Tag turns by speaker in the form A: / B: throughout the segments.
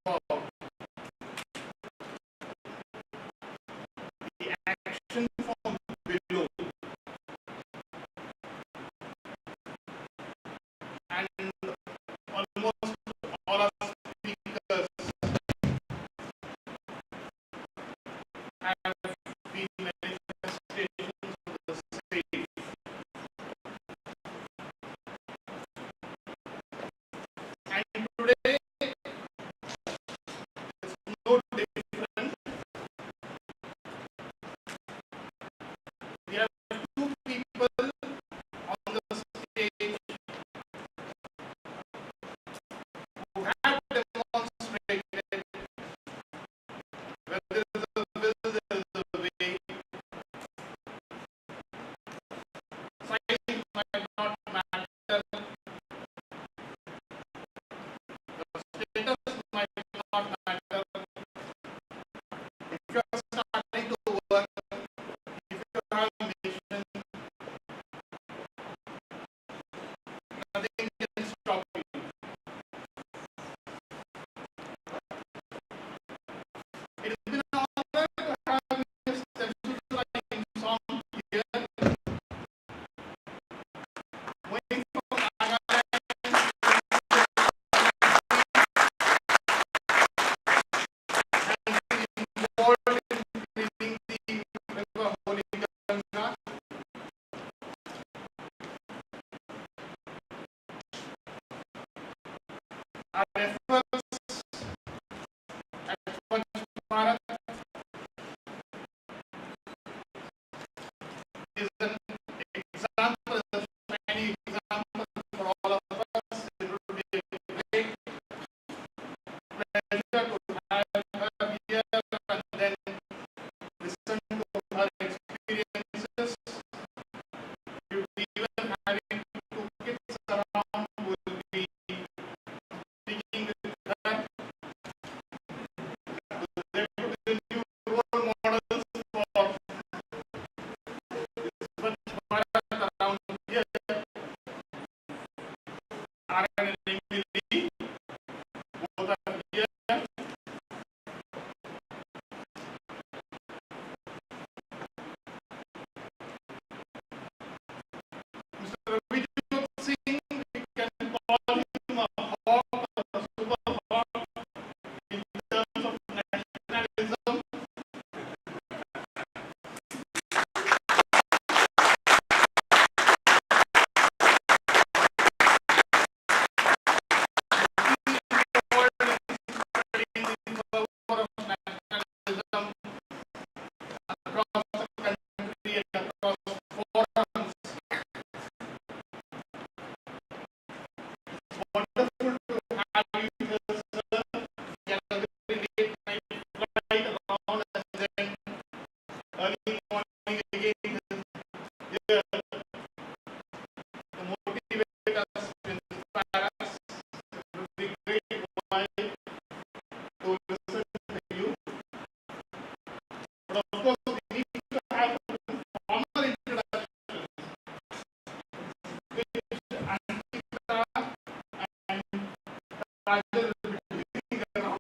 A: about the action from below, and almost all our speakers have been manifestations of the same. And today it's no different. We have two people on the stage who have demonstrated where there is a will, there is a way. Size might not matter, the status might not matter. If you are starting to work, if you have a mission, nothing can stop you. It has been an honor to have Ms. Temsutula Imsong here, going from Aakash involved in cleaning the river Holy Ganga. Our efforts at Swachh Bharat is an example, a shining example for all of us. It would be a great pleasure to have her here and then listen to her experiences. We'll be even having two kids around who will be speaking with her. They could be the new role models for Swachh Bharat around here. Aaron and Emily, both are here. Mr. Ravijot Singh, we can call him a hawk or a super hawk in terms of nationalism. Across the country and across forums. It's wonderful to have you here, sir. We had a very late night flight around and then early morning again here to motivate us, to inspire us. It would be great while to listen to you. But of course, we need to have some formal introductions, which Ankita and Kajal will be doing around.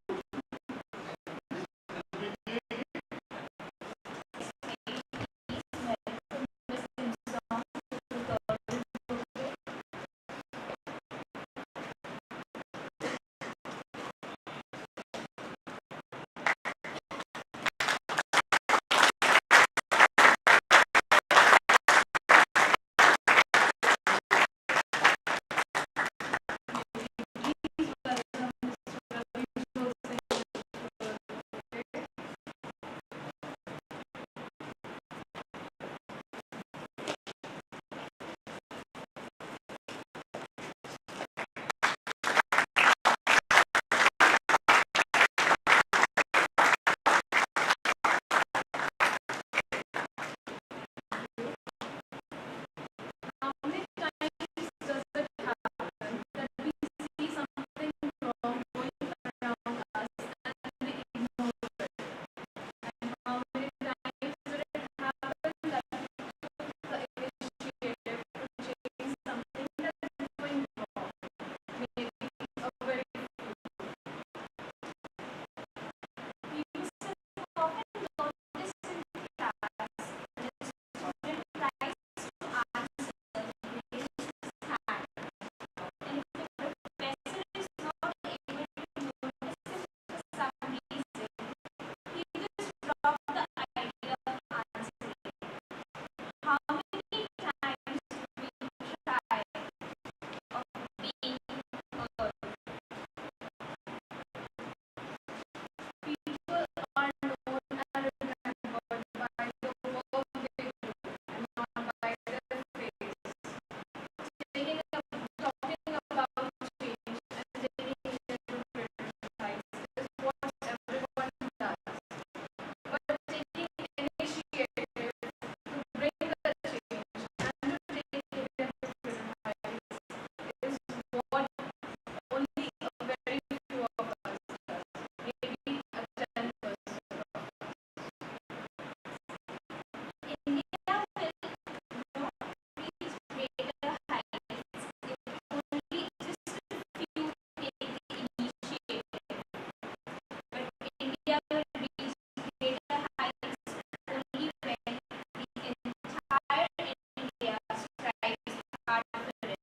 B: start today.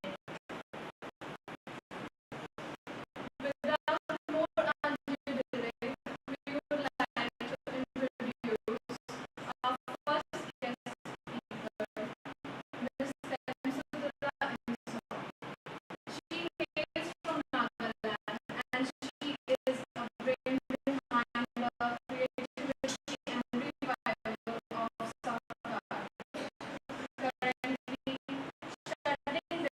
B: Without more undue delay, we would like to introduce our first guest speaker, Ms. Temsutula Imsong. She hails from Nagaland and she is a brain behind the creativity and revival of Aakash. Currently studying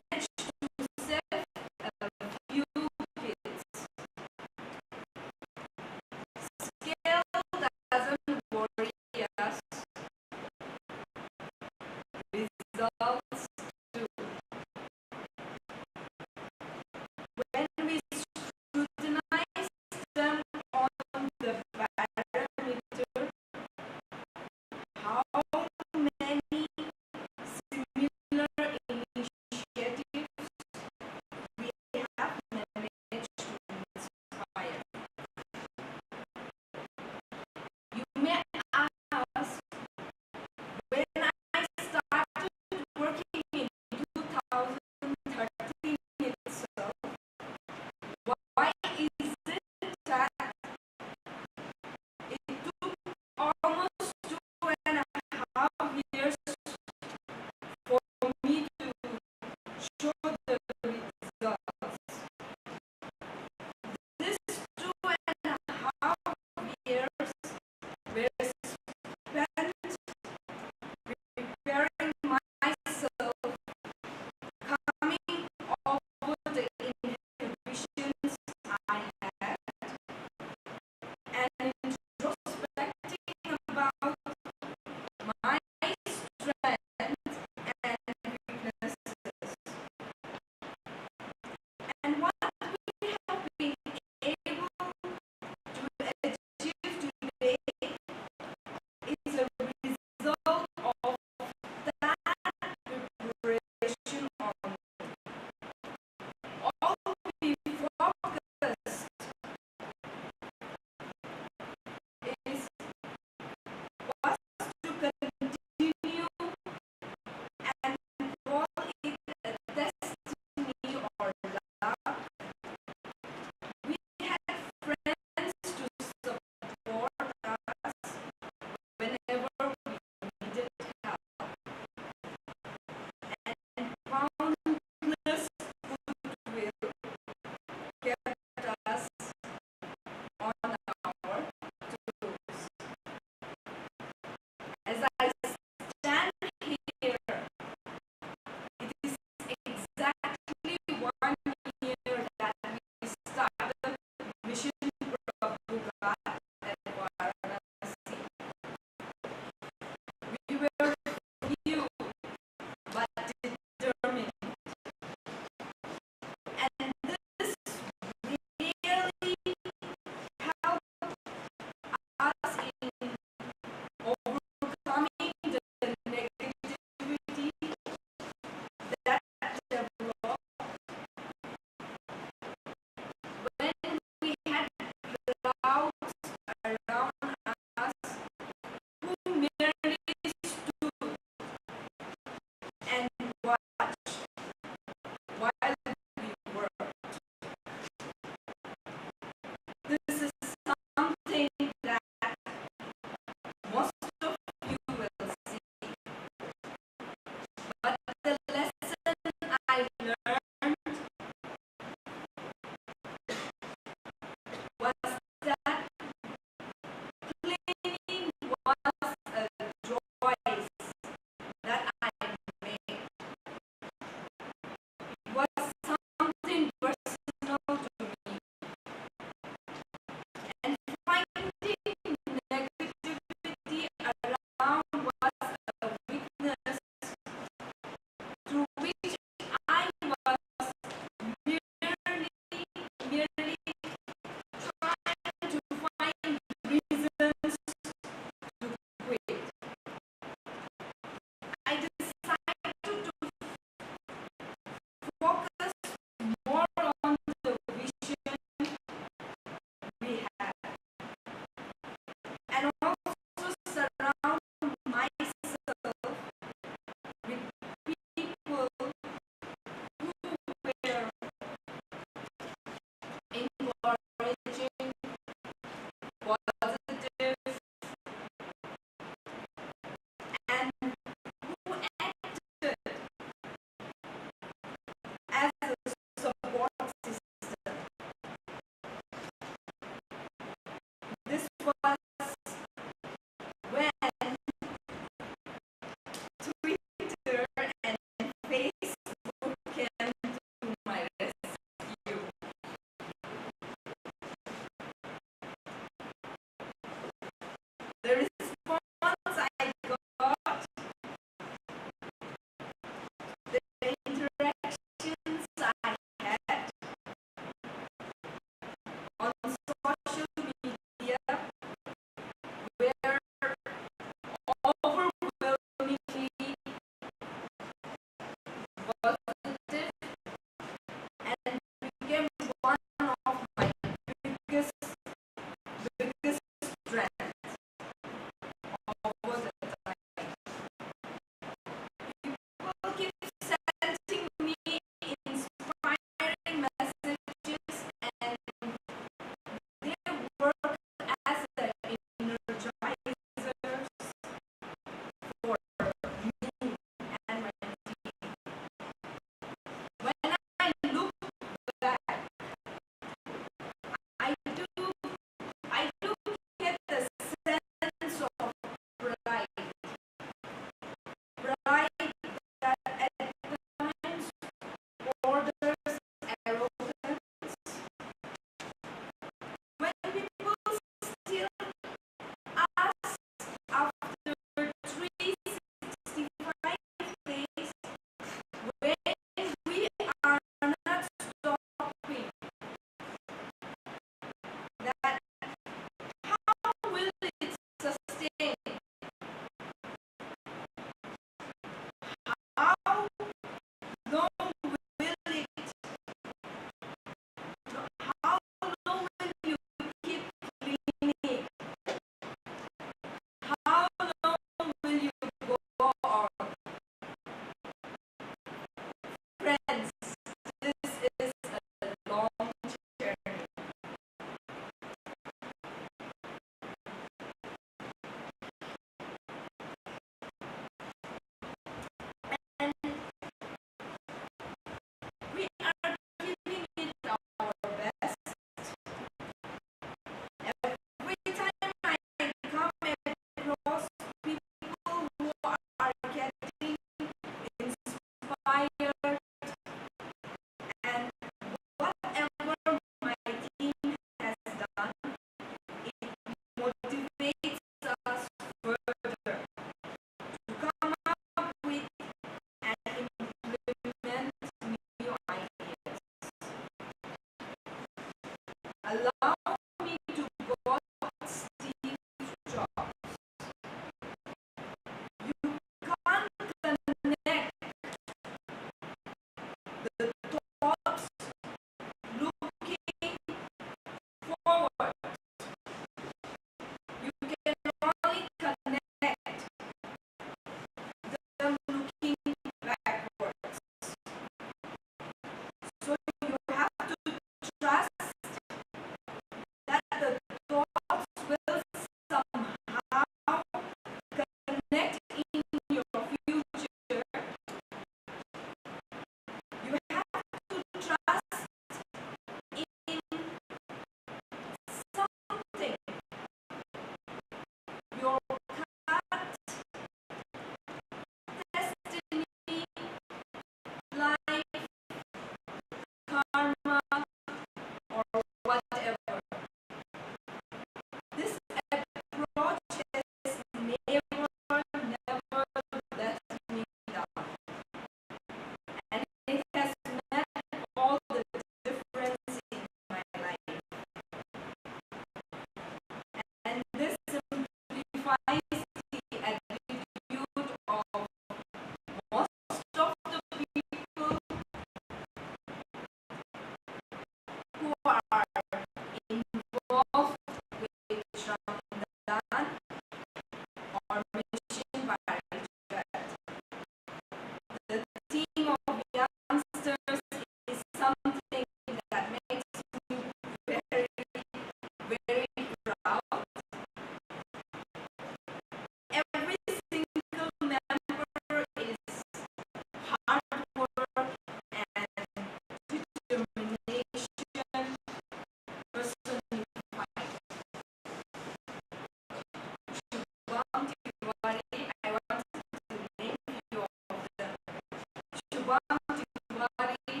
B: Shubham Tiwari,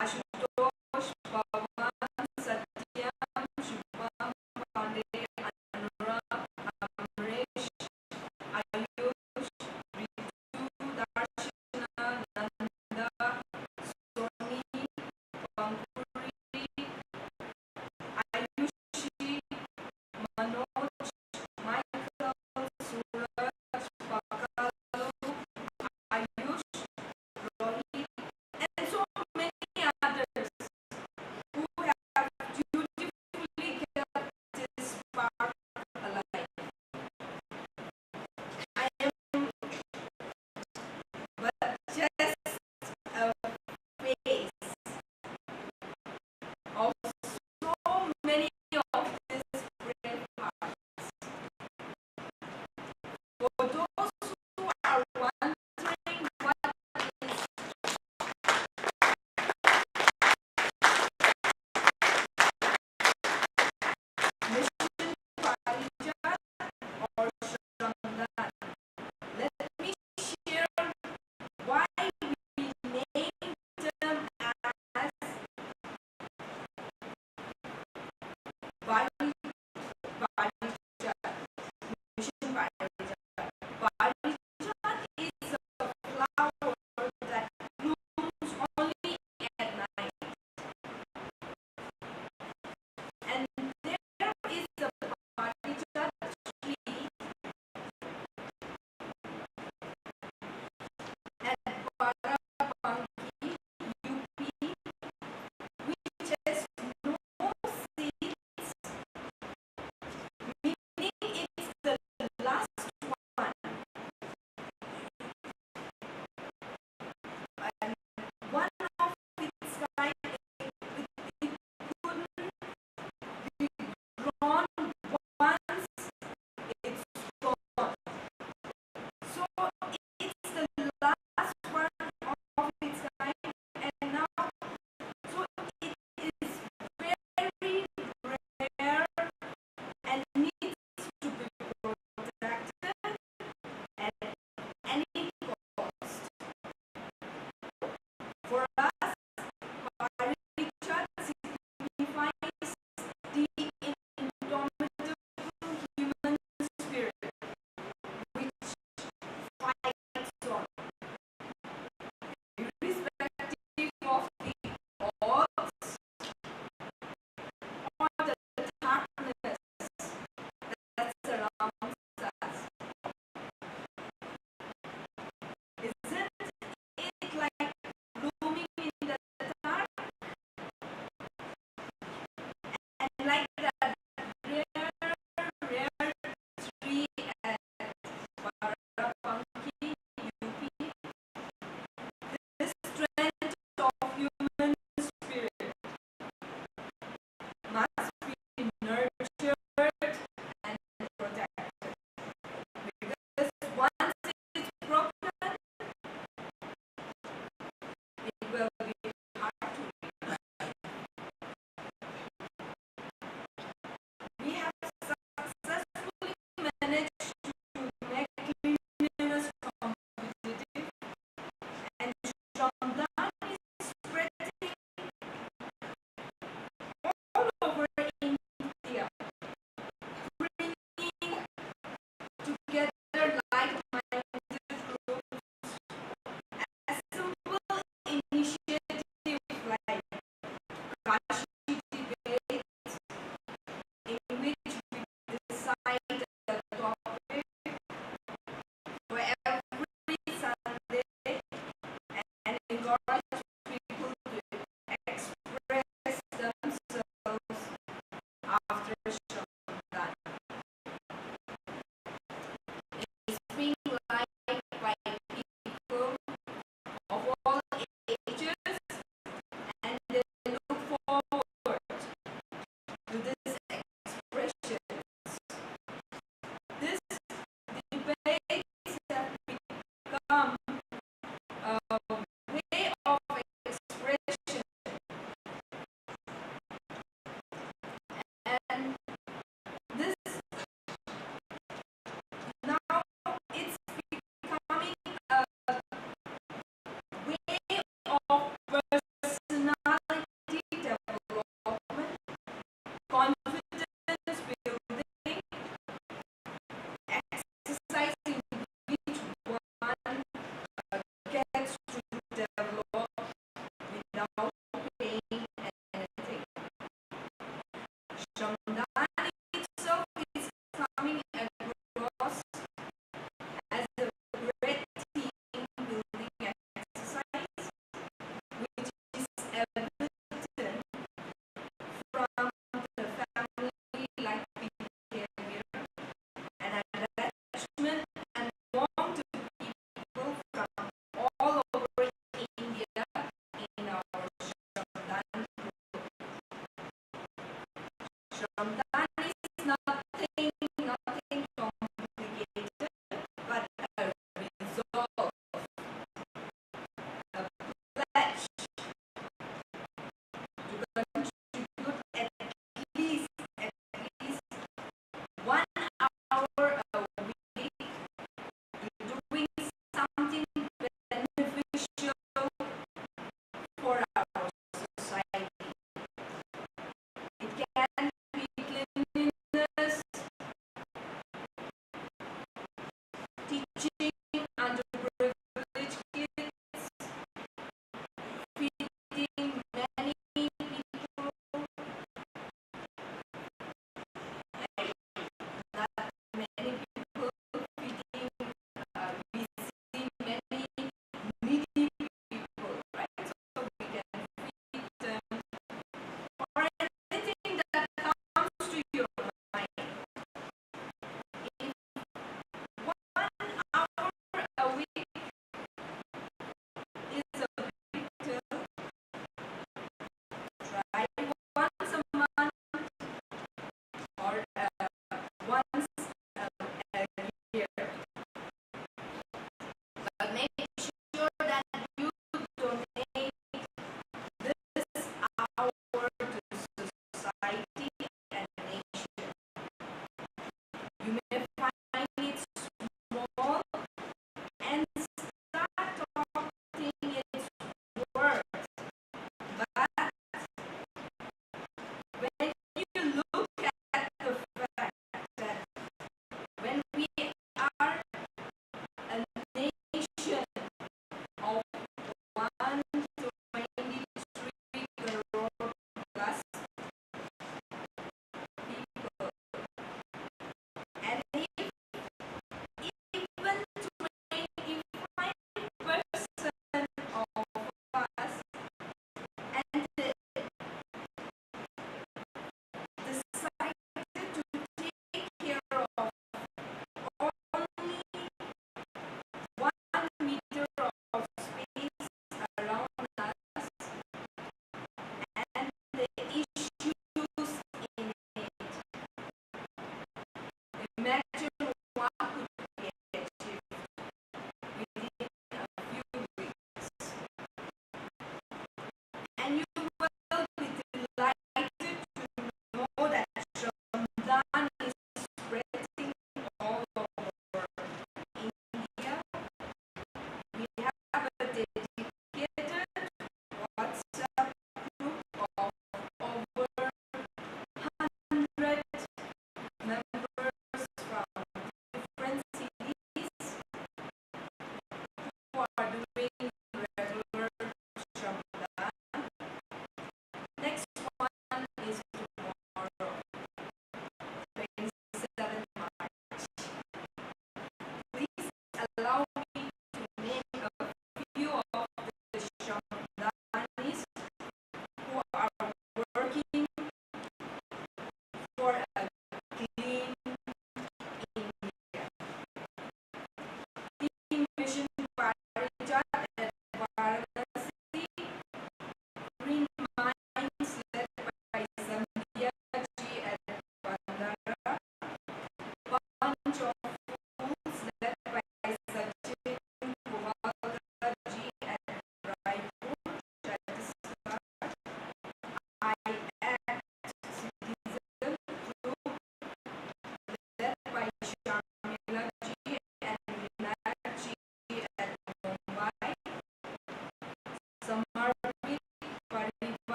B: Ashutosh, Pawan, Satyam, Shubham Pandey, Anurag, Amresh, Ayush, Ritu, Darshana, Nanda, Soni, Pankuri, Ayushi, Manoj, Michael, Suraj, Pakalo, Ayush, Rohit,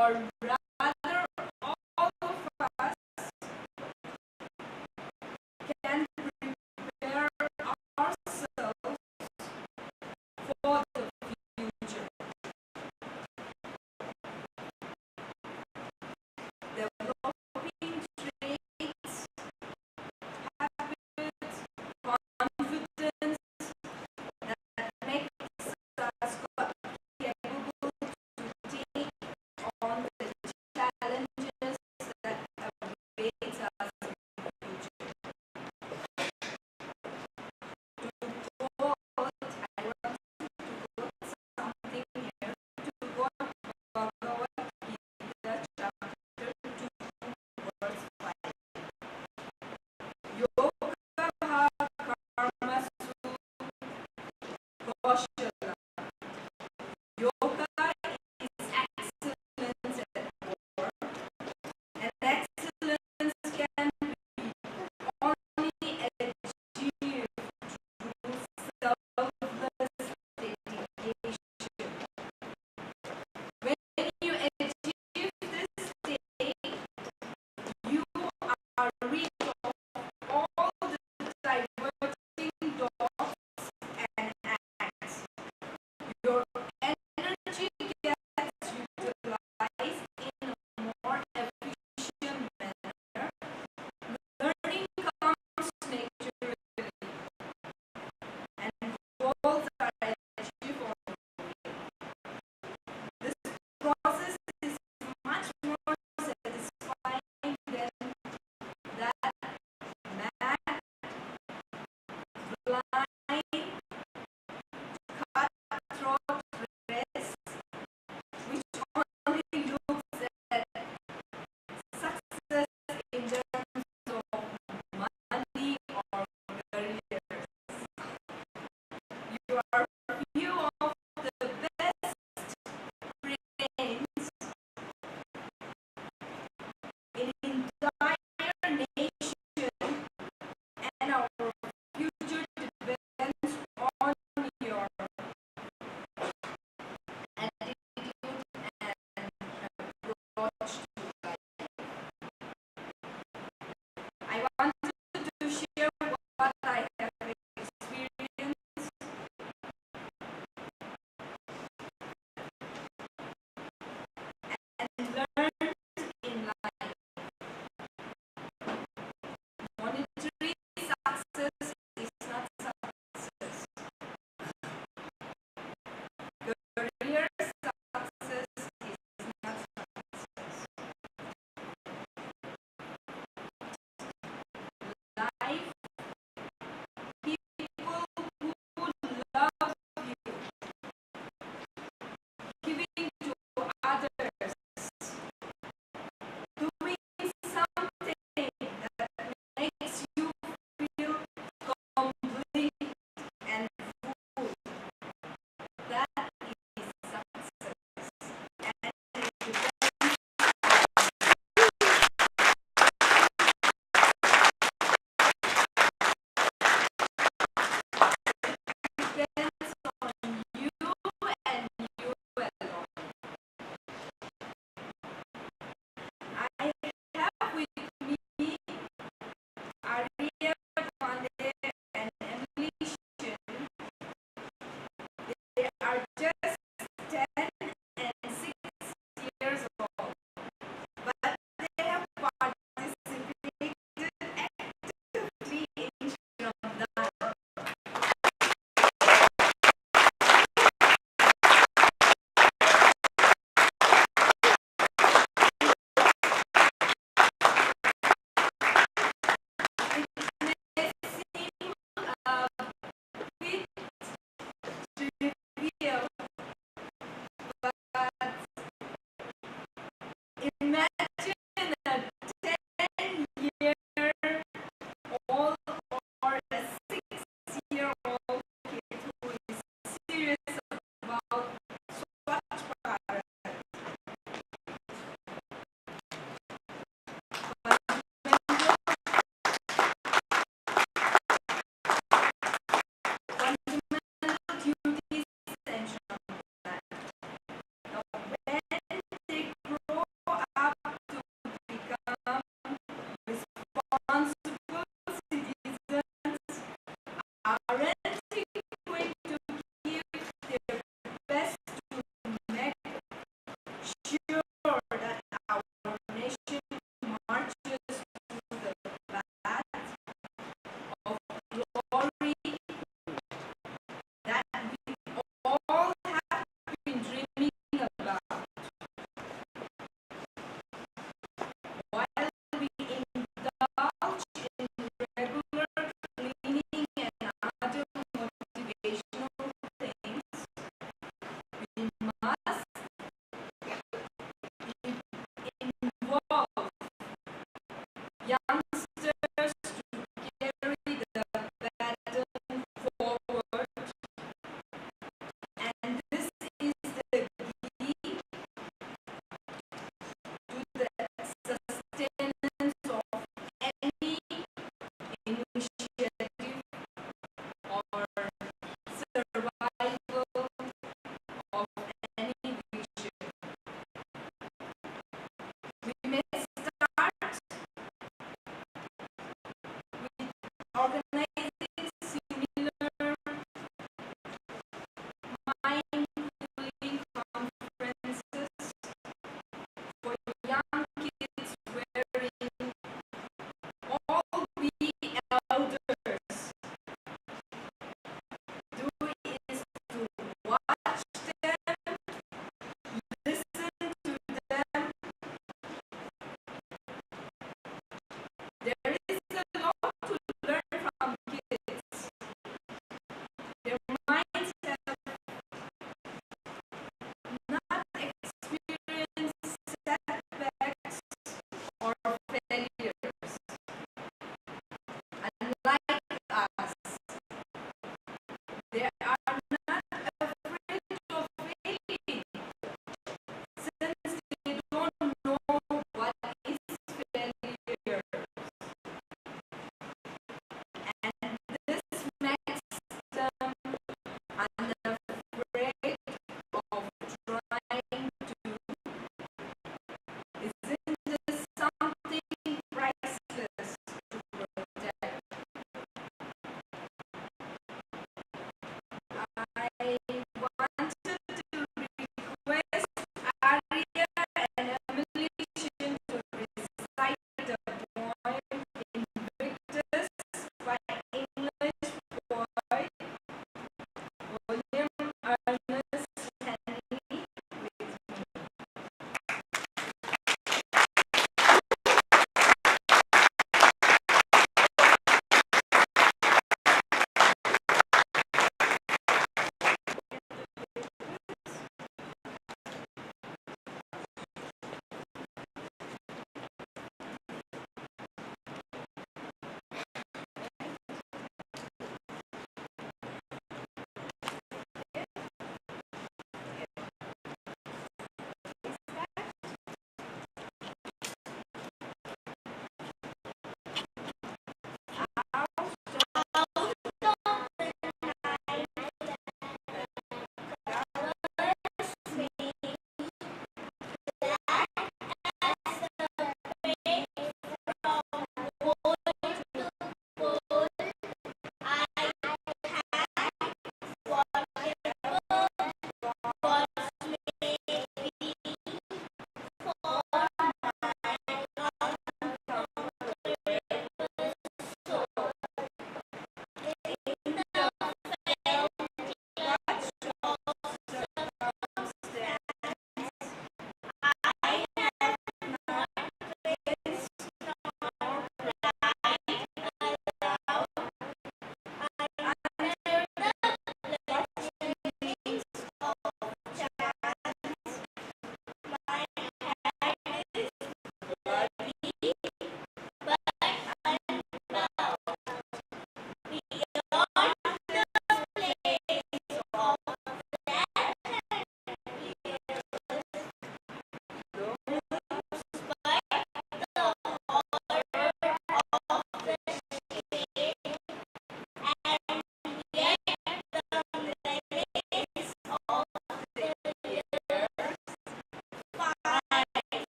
B: or rather all of us, can prepare ourselves for the future. Developing traits, habits, confidence that makes us capable to take on the challenges that await us in the future. To quote, I want to quote something here, to quote Bhagavad Gita chapter 2 verse 5. Yogaha karmasu kaushala. Yoga is excellence at work, and excellence can while we indulge in regular cleaning and other motivational things, we must involve youngsters to carry the baton forward, and this is the key to the sustenance of any initiative or survival of any vision. We may start with organizing similar mind-cooling conferences for young kids wherein all we elders do is to watch them, listen to them. There is a lot to learn from kids. Their minds have not experienced setbacks or failures. Unlike us, they are not afraid of failing, since they don't know what is failure.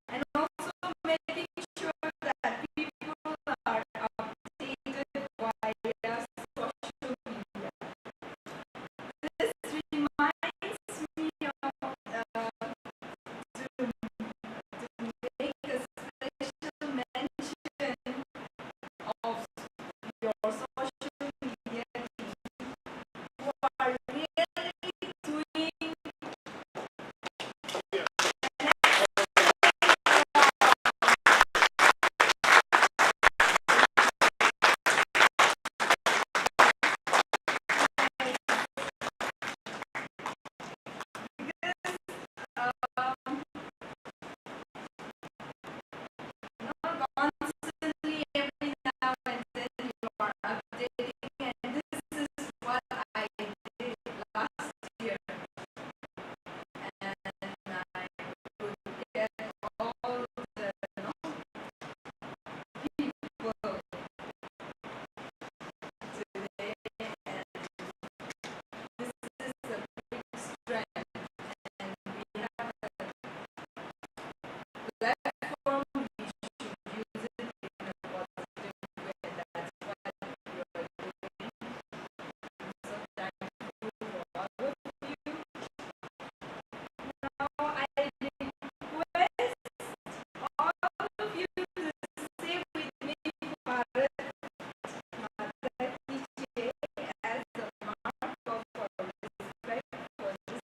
B: and also making sure that people are updated via social media. This reminds me of to make a special mention of your social media team who are really doing constantly every now and then you are updating, and this is what I did last year, and I could get all the people today, and this is a big strength, and we have a platform, we should use it in a positive way. That's what we are doing. I'm so thankful for all of you. Now I request all of you to stay with me for Mata Ki as a mark of our respect for this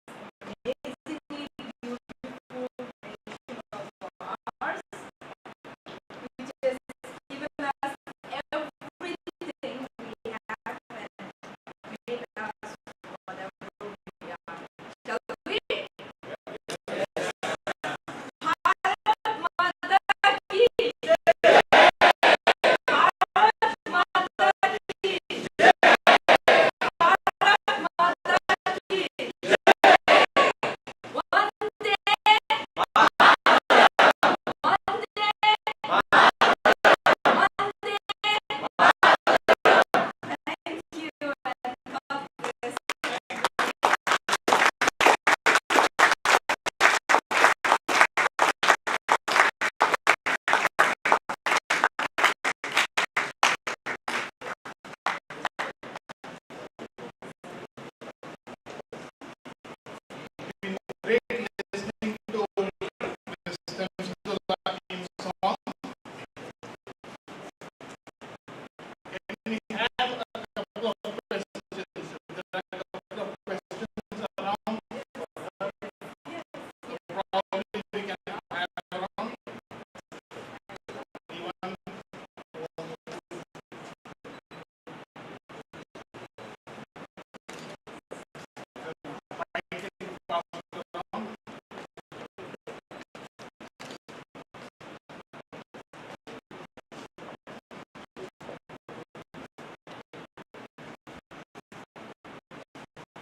B: amazingly beautiful nation of ours, which has given us everything we have and made us whatever we are. Shall we? Bharat Mata Ki Jai! Bharat Mata Ki Jai! Bharat Mata Ki Jai! Vande Thank you, and God bless.
A: Great listening to Ms. Temsutula Imsong. And we have a couple of questions. There are a couple of questions around. Probably we can have around. Anyone I can pass it around.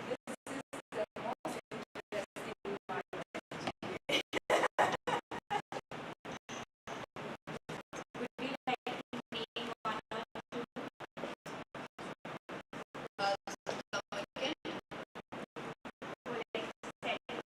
B: This is the most interesting part. Would you like to name one or two? Slogan? Or like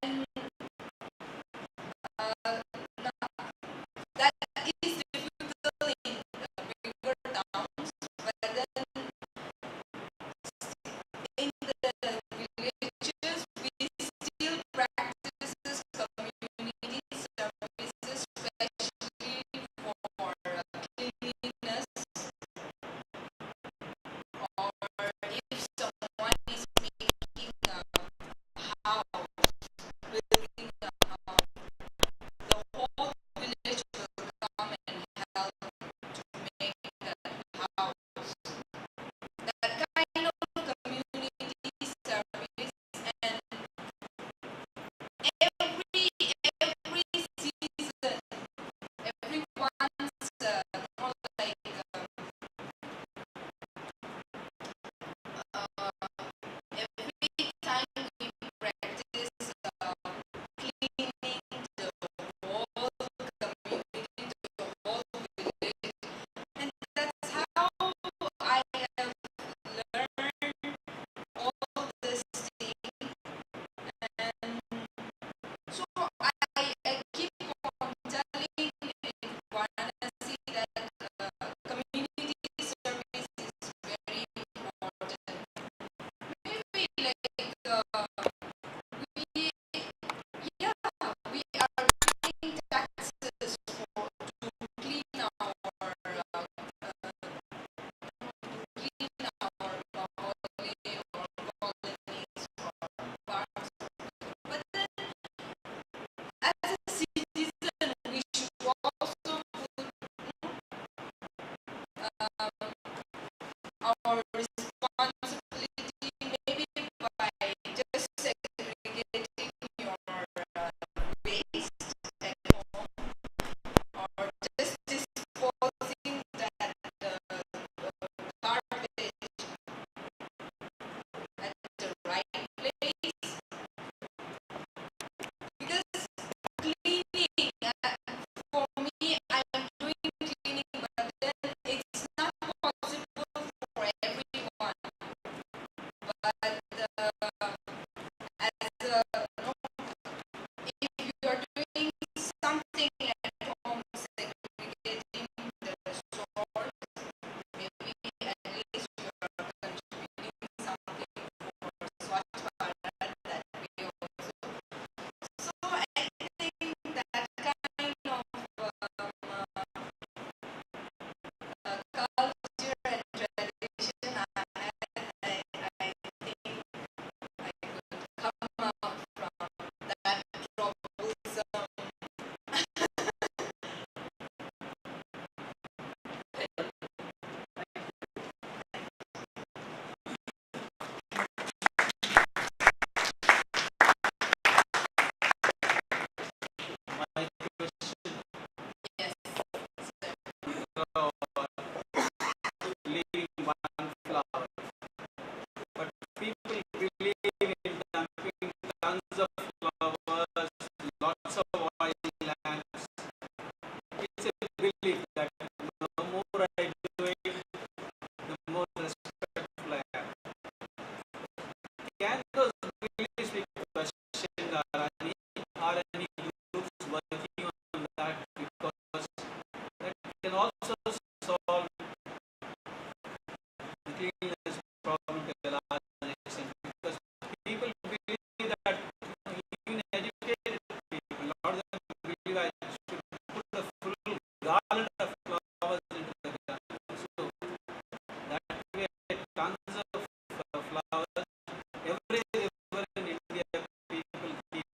B: and that is difficult in bigger towns, but then in the villages we still practices community services, especially for cleanliness, or if someone is making a house, building a house, the whole village will come and help to make that house. That kind of community service, and every season, every once, more like every time we practice cleaning the whole community, the whole village, and that's how I have learned all this thing. And so I keep on telling in Varanasi that community service is very important. Maybe like we we are paying taxes to clean our colony or colonies or parks, but then as a citizen we should also put our responsibility, maybe by just segregating your waste at home, or just disposing that garbage at the right place. Because cleaning, for me, I'm doing cleaning, but then it's not possible for everyone. But as if you are doing something at home, segregating the source, maybe at least you are contributing something for Swachh Bharat that way also. So I think that kind of culture and tradition I think I could come out from that troublesome
A: My question,
B: yes, sir.
A: leaving one flower, but people believe in dumping tons of flowers, lots of oil lamps. It's a belief that the more I do it, the more respectful I am. Can those beliefs be questioned, or any groups working on that, because that can also solve the cleanliness problem to a large extent, because people believe that even educated people, a lot of them believe I should put a full garland of flowers into the garden. So that way tons of flowers. Every river in India people keep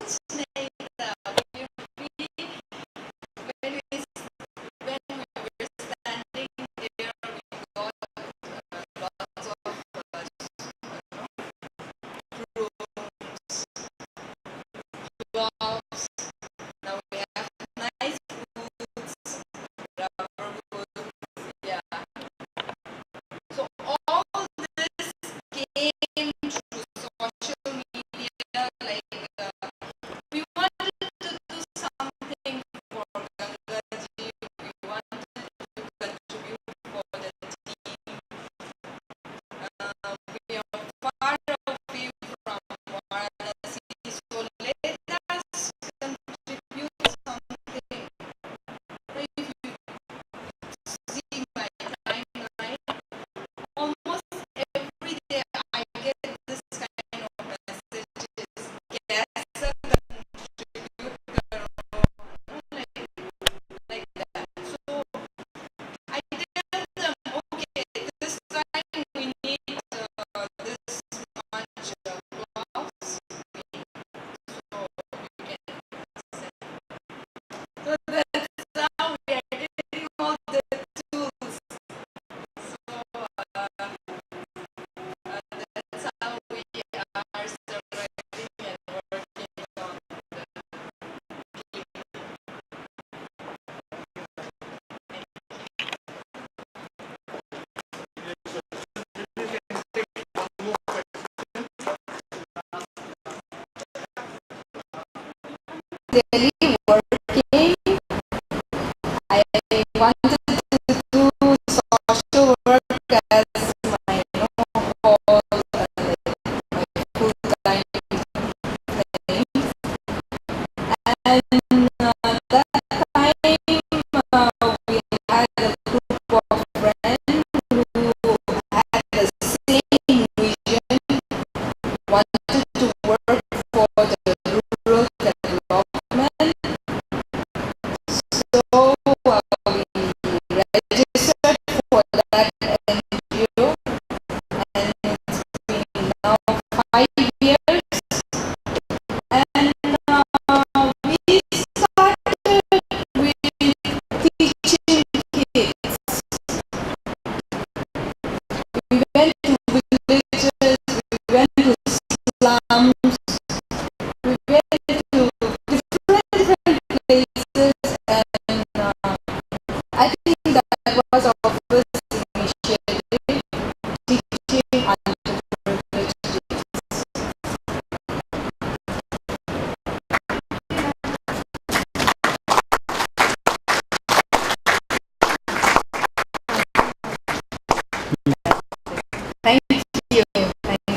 B: Snehita, when we were standing there, we got lots of fruits, gloves. Now we have nice boots, rubber boots, yeah. So all this came through social media, like we wanted to do something for Gangaji, we wanted to contribute for the team. We are far away from Varanasi, so let us contribute something. If you see my timeline, almost every day I get this kind of messages. Yes, contributor, like that. So I tell them, okay, this time we need this much gloves, so you can send. So that's how we are getting all the tools. So that's how we are surviving and working on the daily working. I wanted to do social work as my whole my full-time thing. And that time we had a group of friends who had the same vision, wanted to work for the rural development. So we registered for that NGO, and it's been now 5 years. And we started with teaching kids. We went to villages, we went to slums, we went to different places, and I think that was our first initiative, teaching underprivileged kids. Thank you. Thank you.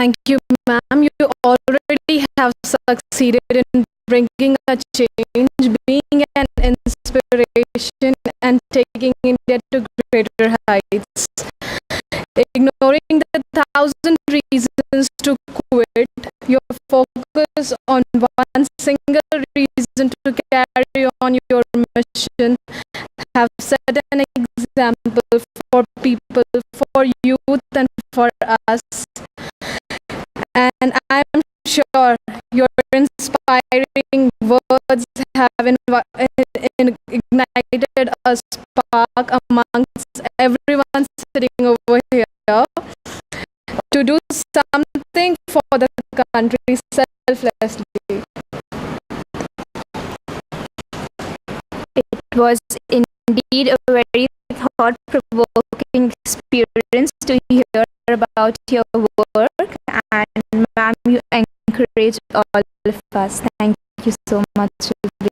C: Thank you, ma'am. You already have succeeded in bringing a change, being an inspiration, and taking India to greater heights. Ignoring the 1,000 reasons to quit, your focus on one single reason to carry on your mission have set an example for people, for youth, and for us. And I am sure your inspiring words have ignited a spark amongst everyone sitting over here to do something for the country selflessly.
D: It was indeed a very thought-provoking experience to hear about your work, and ma'am, you encourage all of us. Thank you so much, Shri.